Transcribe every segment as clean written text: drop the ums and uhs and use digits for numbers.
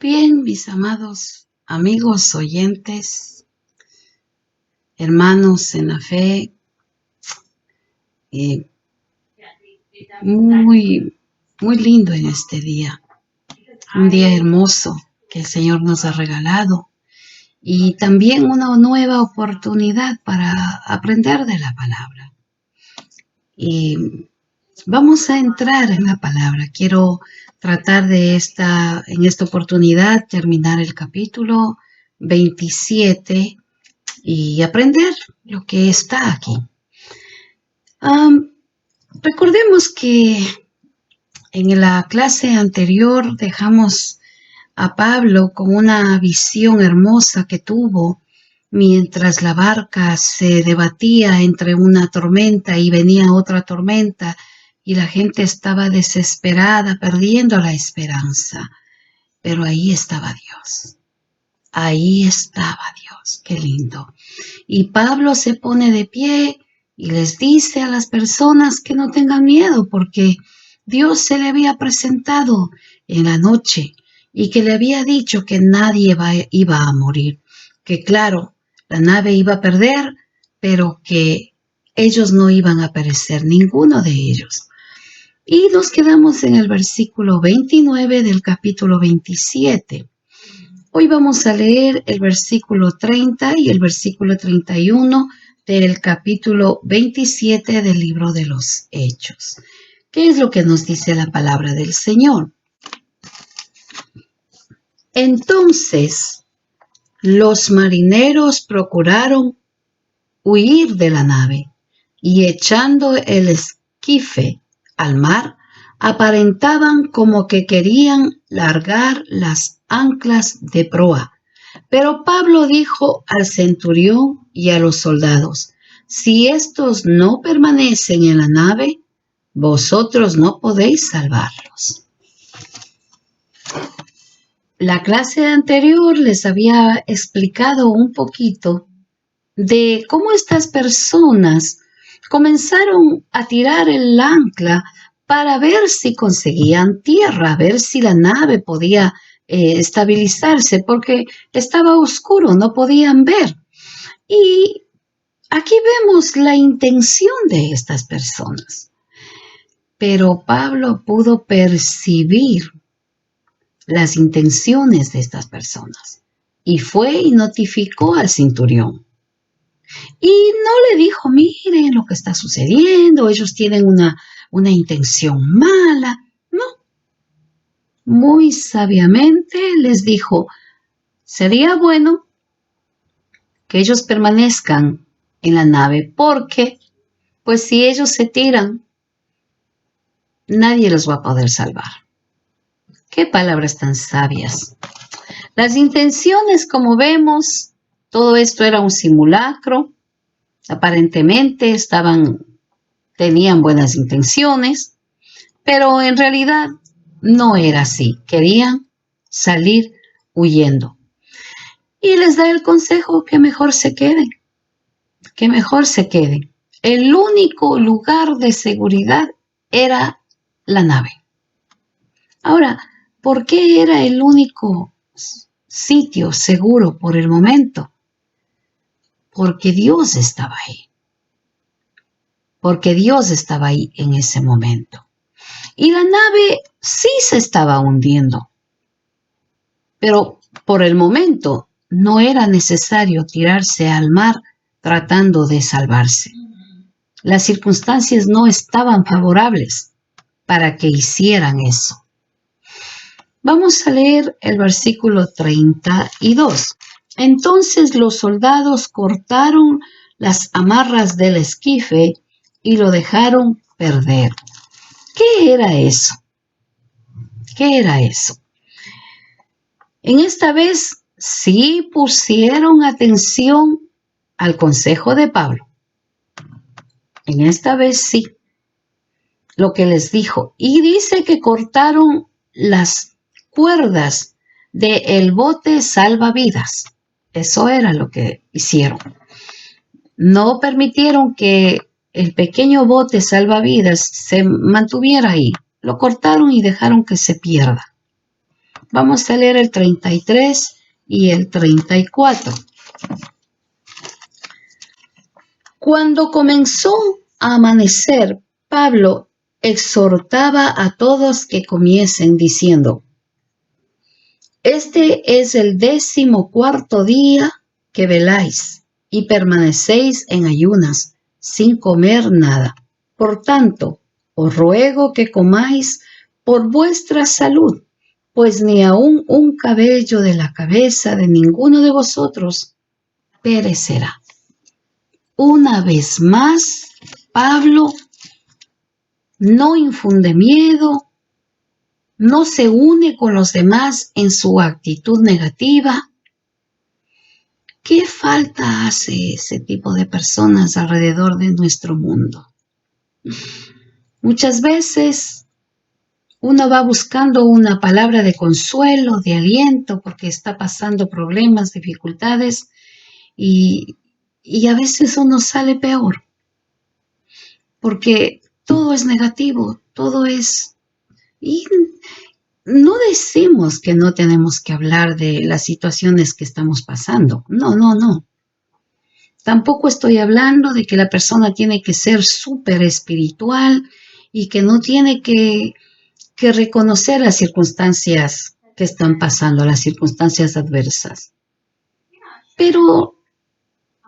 Bien, mis amados amigos, oyentes, hermanos en la fe, eh, muy lindo en este día, un día hermoso que el Señor nos ha regalado y también una nueva oportunidad para aprender de la palabra. Y vamos a entrar en la palabra. Quiero tratar de en esta oportunidad terminar el capítulo 27 y aprender lo que está aquí. Recordemos que en la clase anterior dejamos a Pablo con una visión hermosa que tuvo mientras la barca se debatía entre una tormenta y venía otra tormenta y la gente estaba desesperada, perdiendo la esperanza. Pero ahí estaba Dios. Ahí estaba Dios. Qué lindo. Y Pablo se pone de pie y les dice a las personas que no tengan miedo porque Dios se le había presentado en la noche y que le había dicho que nadie iba a morir. Que claro, la nave iba a perder, pero que ellos no iban a perecer, ninguno de ellos. Y nos quedamos en el versículo 29 del capítulo 27. Hoy vamos a leer el versículo 30 y el versículo 31 del capítulo 27 del libro de los Hechos. ¿Qué es lo que nos dice la palabra del Señor? Entonces, los marineros procuraron huir de la nave y echando el esquife al mar, aparentaban como que querían largar las anclas de proa. Pero Pablo dijo al centurión y a los soldados: si estos no permanecen en la nave, vosotros no podéis salvarlos. La clase anterior les había explicado un poquito de cómo estas personas comenzaron a tirar el ancla para ver si conseguían tierra, ver si la nave podía estabilizarse, porque estaba oscuro, no podían ver. Y aquí vemos la intención de estas personas. Pero Pablo pudo percibir las intenciones de estas personas y fue y notificó al centurión. Y no le dijo: miren lo que está sucediendo, ellos tienen una intención mala. No. Muy sabiamente les dijo: sería bueno que ellos permanezcan en la nave porque, pues si ellos se tiran, nadie los va a poder salvar. Qué palabras tan sabias. Las intenciones, como vemos, todo esto era un simulacro. Aparentemente tenían buenas intenciones, pero en realidad no era así. Querían salir huyendo. Y les da el consejo que mejor se queden, que mejor se queden. El único lugar de seguridad era la nave. Ahora, ¿por qué era el único sitio seguro por el momento? Porque Dios estaba ahí. Porque Dios estaba ahí en ese momento. Y la nave sí se estaba hundiendo. Pero por el momento no era necesario tirarse al mar tratando de salvarse. Las circunstancias no estaban favorables para que hicieran eso. Vamos a leer el versículo 32. Entonces los soldados cortaron las amarras del esquife y lo dejaron perder. ¿Qué era eso? ¿Qué era eso? En esta vez sí pusieron atención al consejo de Pablo. En esta vez sí, lo que les dijo. Y dice que cortaron las cuerdas del bote salvavidas. Eso era lo que hicieron. No permitieron que el pequeño bote salvavidas se mantuviera ahí. Lo cortaron y dejaron que se pierda. Vamos a leer el 33 y el 34. Cuando comenzó a amanecer, Pablo exhortaba a todos que comiesen diciendo: Este es el 14º día que veláis y permanecéis en ayunas, sin comer nada. Por tanto, os ruego que comáis por vuestra salud, pues ni aun un cabello de la cabeza de ninguno de vosotros perecerá. Una vez más, Pablo no infunde miedo, no se une con los demás en su actitud negativa. ¿Qué falta hace ese tipo de personas alrededor de nuestro mundo? Muchas veces uno va buscando una palabra de consuelo, de aliento, porque está pasando problemas, dificultades, y a veces uno sale peor, porque todo es negativo, todo es... Y no decimos que no tenemos que hablar de las situaciones que estamos pasando. No. Tampoco estoy hablando de que la persona tiene que ser súper espiritual y que no tiene que reconocer las circunstancias que están pasando, las circunstancias adversas. Pero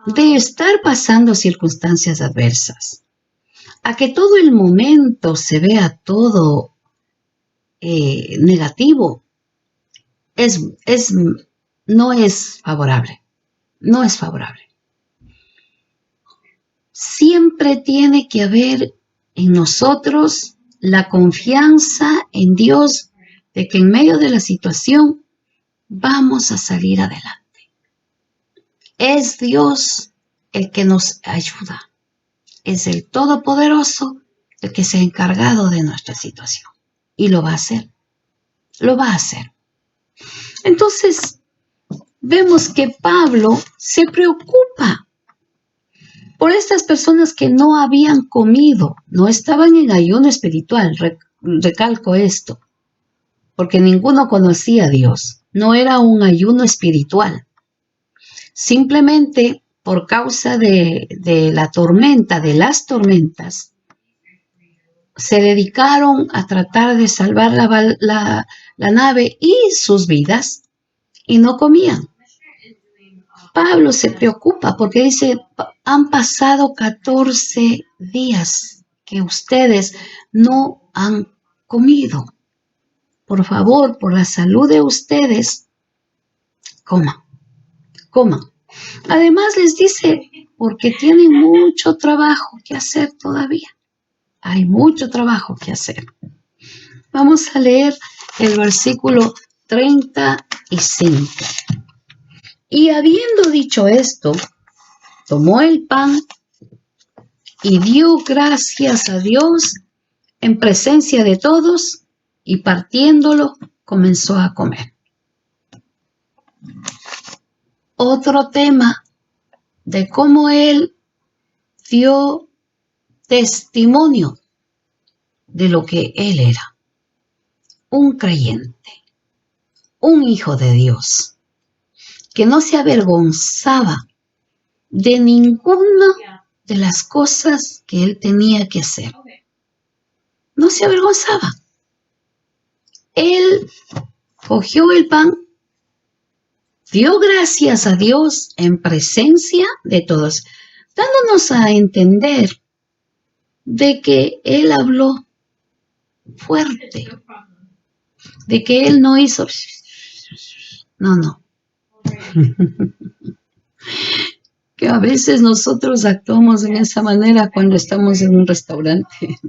de estar pasando circunstancias adversas a que todo el momento se vea todo negativo, no es favorable. No es favorable. Siempre tiene que haber en nosotros la confianza en Dios de que en medio de la situación vamos a salir adelante. Es Dios el que nos ayuda. Es el Todopoderoso el que se ha encargado de nuestra situación. Y lo va a hacer. Lo va a hacer. Entonces, vemos que Pablo se preocupa por estas personas que no habían comido, no estaban en ayuno espiritual. Recalco esto, porque ninguno conocía a Dios. No era un ayuno espiritual. Simplemente por causa de la tormenta, de las tormentas, se dedicaron a tratar de salvar la nave y sus vidas y no comían. Pablo se preocupa porque dice, han pasado 14 días que ustedes no han comido. Por favor, por la salud de ustedes, coman. Además les dice, porque tienen mucho trabajo que hacer todavía. Hay mucho trabajo que hacer. Vamos a leer el versículo 35. Y habiendo dicho esto, tomó el pan y dio gracias a Dios en presencia de todos y partiéndolo comenzó a comer. Otro tema de cómo él dio testimonio de lo que él era. Un creyente, un hijo de Dios, que no se avergonzaba de ninguna de las cosas que él tenía que hacer. No se avergonzaba. Él cogió el pan, dio gracias a Dios en presencia de todos, dándonos a entender de que él habló fuerte, de que él no hizo... No. Que a veces nosotros actuamos de esa manera cuando estamos en un restaurante.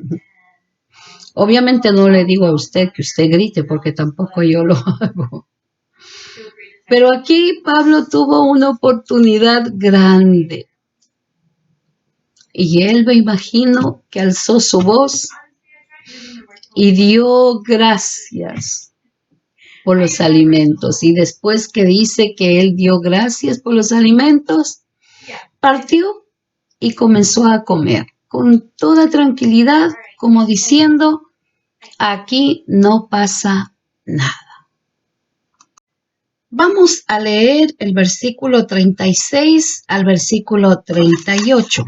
Obviamente no le digo a usted que usted grite, porque tampoco yo lo hago. Pero aquí Pablo tuvo una oportunidad grande. Y él, me imagino, que alzó su voz y dio gracias por los alimentos. Y después que dice que él dio gracias por los alimentos, partió y comenzó a comer con toda tranquilidad, como diciendo, aquí no pasa nada. Vamos a leer el versículo 36 al versículo 38.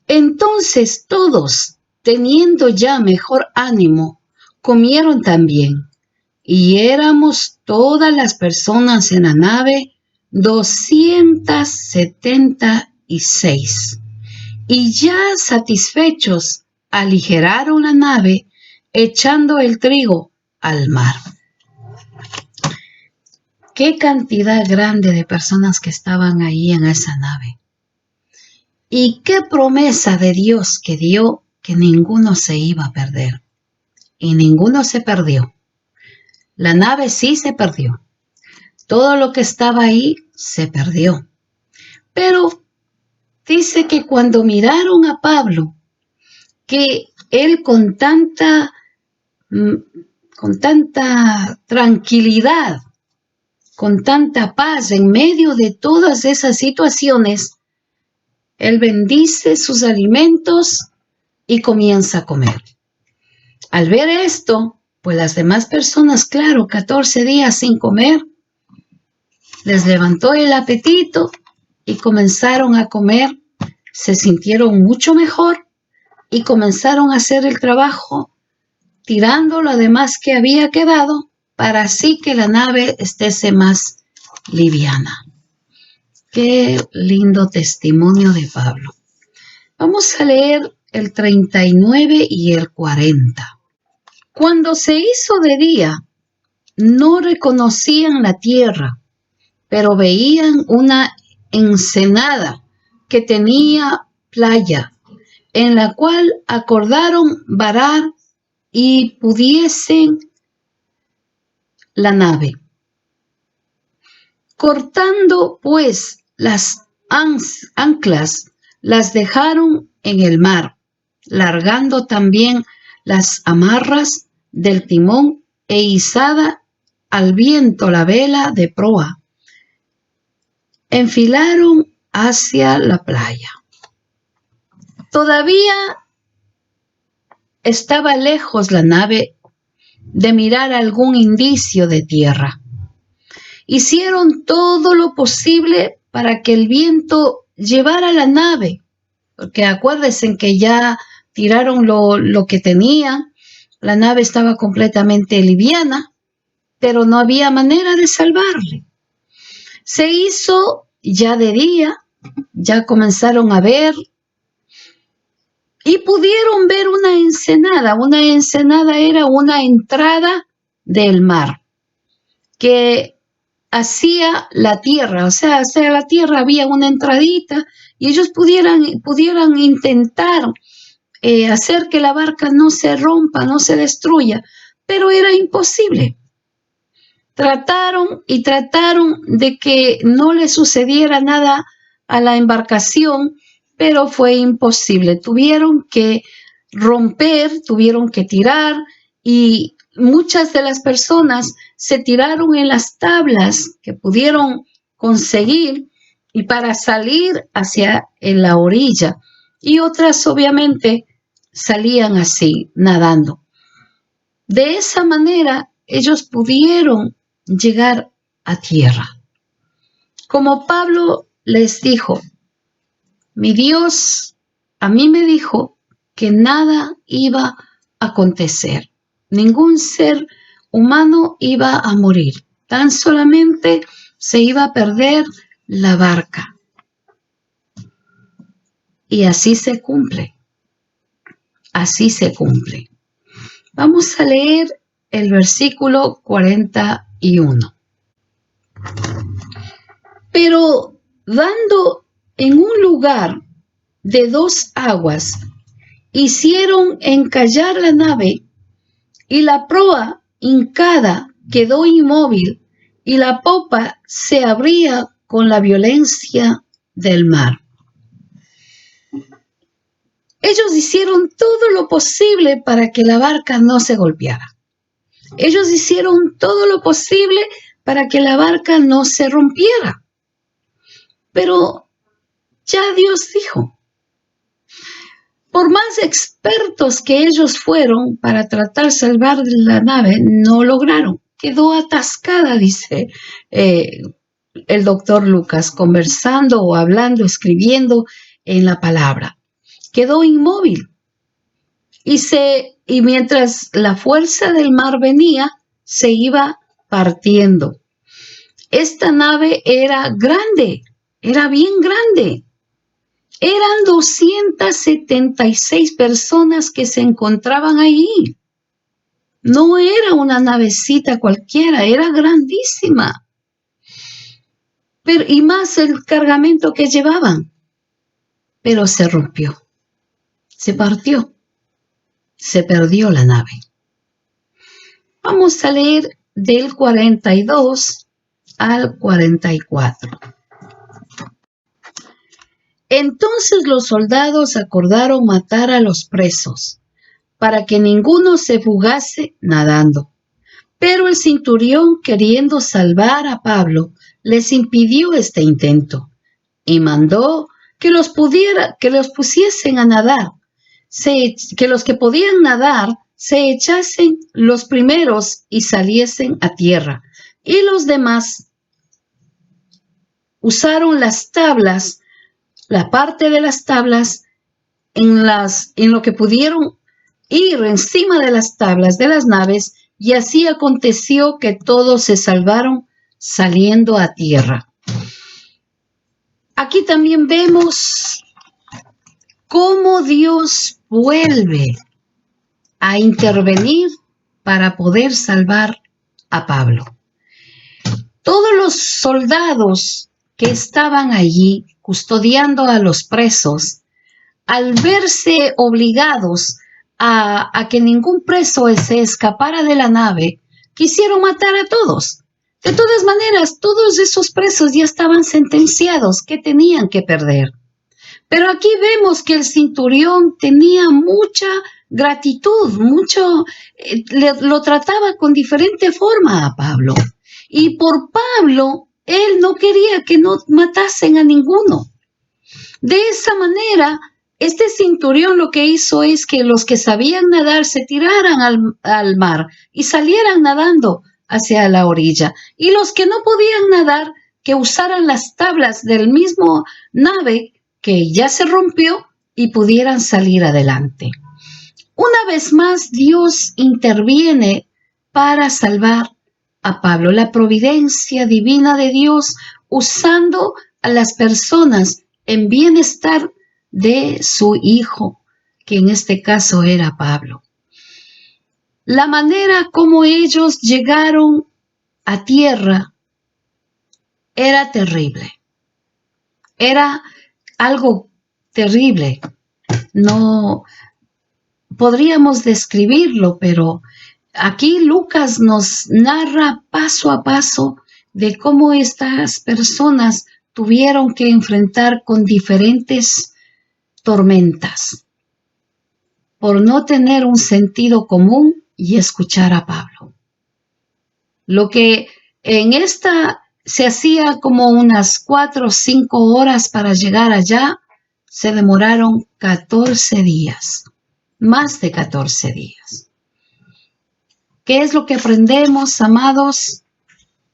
Entonces todos, teniendo ya mejor ánimo, comieron también. Y éramos todas las personas en la nave 276. Y ya satisfechos, aligeraron la nave, echando el trigo al mar. Qué cantidad grande de personas que estaban ahí en esa nave. Y qué promesa de Dios que dio que ninguno se iba a perder. Y ninguno se perdió. La nave sí se perdió. Todo lo que estaba ahí se perdió. Pero dice que cuando miraron a Pablo, que él con tanta tranquilidad, con tanta paz en medio de todas esas situaciones, él bendice sus alimentos y comienza a comer. Al ver esto, pues las demás personas, claro, 14 días sin comer, les levantó el apetito y comenzaron a comer, se sintieron mucho mejor y comenzaron a hacer el trabajo tirando lo demás que había quedado para así que la nave esté más liviana. Qué lindo testimonio de Pablo. Vamos a leer el 39 y el 40. Cuando se hizo de día, no reconocían la tierra, pero veían una ensenada que tenía playa, en la cual acordaron varar y pudiesen la nave. Cortando pues las anclas, las dejaron en el mar, largando también las amarras del timón e izada al viento la vela de proa. Enfilaron hacia la playa. Todavía estaba lejos la nave de mirar algún indicio de tierra. Hicieron todo lo posible para que el viento llevara la nave, porque acuérdense que ya tiraron lo que tenían, la nave estaba completamente liviana, pero no había manera de salvarle. Se hizo ya de día, ya comenzaron a ver y pudieron ver una ensenada. Una ensenada era una entrada del mar que hacía la tierra, o sea, hacia la tierra había una entradita y ellos pudieran intentar hacer que la barca no se rompa, no se destruya, pero era imposible. Trataron y trataron de que no le sucediera nada a la embarcación, pero fue imposible. Tuvieron que romper, tuvieron que tirar y muchas de las personas se tiraron en las tablas que pudieron conseguir y para salir hacia la orilla. Y otras obviamente salían así, nadando. De esa manera ellos pudieron llegar a tierra. Como Pablo les dijo, mi Dios a mí me dijo que nada iba a acontecer. Ningún ser humano iba a morir. Tan solamente se iba a perder la barca. Y así se cumple. Así se cumple. Vamos a leer el versículo 41. Pero dando en un lugar de 2 aguas, hicieron encallar la nave y la proa hincada quedó inmóvil y la popa se abría con la violencia del mar. Ellos hicieron todo lo posible para que la barca no se golpeara. Ellos hicieron todo lo posible para que la barca no se rompiera. Pero ya Dios dijo, por más expertos que ellos fueron para tratar de salvar la nave, no lograron. quedó atascada, dice el doctor Lucas, conversando o hablando, escribiendo en la palabra. Quedó inmóvil. Y mientras la fuerza del mar venía, se iba partiendo. Esta nave era grande, era bien grande. Eran 276 personas que se encontraban allí. No era una navecita cualquiera, era grandísima. Y más el cargamento que llevaban. Pero se rompió, se partió, se perdió la nave. Vamos a leer del 42 al 44. Entonces los soldados acordaron matar a los presos, para que ninguno se fugase nadando. Pero el centurión, queriendo salvar a Pablo, les impidió este intento y mandó que los pusiesen a nadar, que los que podían nadar se echasen los primeros y saliesen a tierra, y los demás usaron las tablas, la parte de las tablas en lo que pudieron ir encima de las tablas de las naves, y así aconteció que todos se salvaron saliendo a tierra. Aquí también vemos cómo Dios vuelve a intervenir para poder salvar a Pablo. Todos los soldados que estaban allí custodiando a los presos, al verse obligados a que ningún preso se escapara de la nave, quisieron matar a todos. De todas maneras, todos esos presos ya estaban sentenciados, que tenían que perder. Pero aquí vemos que el centurión tenía mucha gratitud, lo trataba con diferente forma a Pablo. Y por Pablo, él no quería que no matasen a ninguno. De esa manera, este centurión lo que hizo es que los que sabían nadar se tiraran al mar y salieran nadando hacia la orilla. Y los que no podían nadar, que usaran las tablas del mismo nave que ya se rompió y pudieran salir adelante. Una vez más, Dios interviene para salvar a Pablo. La providencia divina de Dios usando a las personas en bienestar de su hijo, que en este caso era Pablo. La manera como ellos llegaron a tierra era terrible. Era algo terrible. No podríamos describirlo, pero aquí Lucas nos narra paso a paso de cómo estas personas tuvieron que enfrentar con diferentes tormentas por no tener un sentido común y escuchar a Pablo. Lo que en esta se hacía como unas 4 o 5 horas para llegar allá, se demoraron 14 días, más de 14 días. ¿Qué es lo que aprendemos, amados?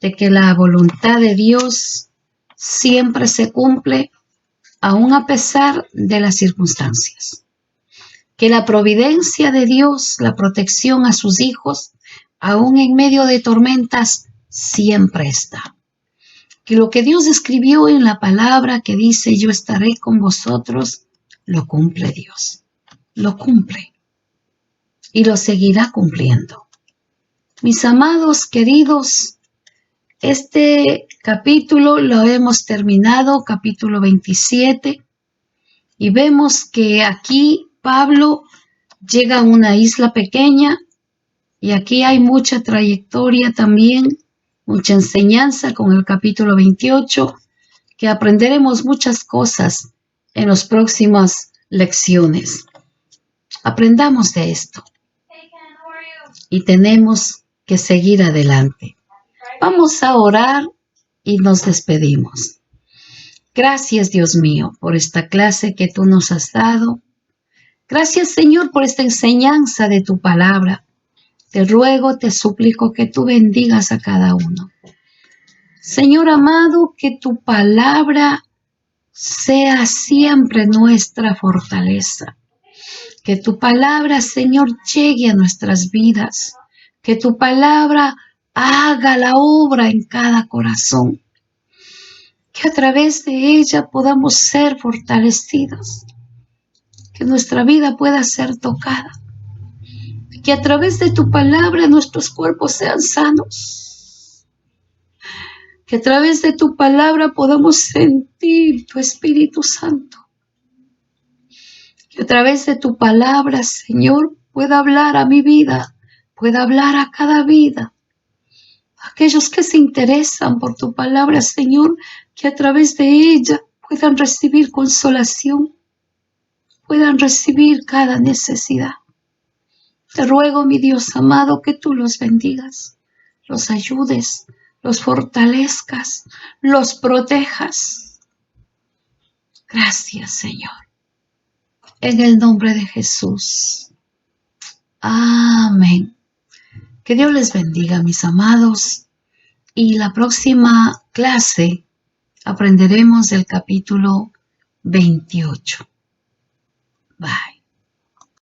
De que la voluntad de Dios siempre se cumple, aun a pesar de las circunstancias. Que la providencia de Dios, la protección a sus hijos, aun en medio de tormentas, siempre está. Que lo que Dios escribió en la palabra que dice, yo estaré con vosotros, lo cumple Dios. Lo cumple. Y lo seguirá cumpliendo. Mis amados queridos, este capítulo lo hemos terminado, capítulo 27, y vemos que aquí Pablo llega a una isla pequeña y aquí hay mucha trayectoria también, mucha enseñanza con el capítulo 28, que aprenderemos muchas cosas en las próximas lecciones. Aprendamos de esto y tenemos que seguir adelante. Vamos a orar y nos despedimos. Gracias, Dios mío, por esta clase que tú nos has dado. Gracias, Señor, por esta enseñanza de tu palabra. Te ruego, te suplico que tú bendigas a cada uno. Señor amado, que tu palabra sea siempre nuestra fortaleza. Que tu palabra, Señor, llegue a nuestras vidas. Que tu palabra haga la obra en cada corazón. Que a través de ella podamos ser fortalecidos. Que nuestra vida pueda ser tocada. Que a través de tu palabra nuestros cuerpos sean sanos. Que a través de tu palabra podamos sentir tu Espíritu Santo. Que a través de tu palabra, Señor, pueda hablar a mi vida, pueda hablar a cada vida. Aquellos que se interesan por tu palabra, Señor, que a través de ella puedan recibir consolación, puedan recibir cada necesidad. Te ruego, mi Dios amado, que tú los bendigas, los ayudes, los fortalezcas, los protejas. Gracias, Señor. En el nombre de Jesús. Amén. Que Dios les bendiga, mis amados. Y la próxima clase aprenderemos el capítulo 28. Bye.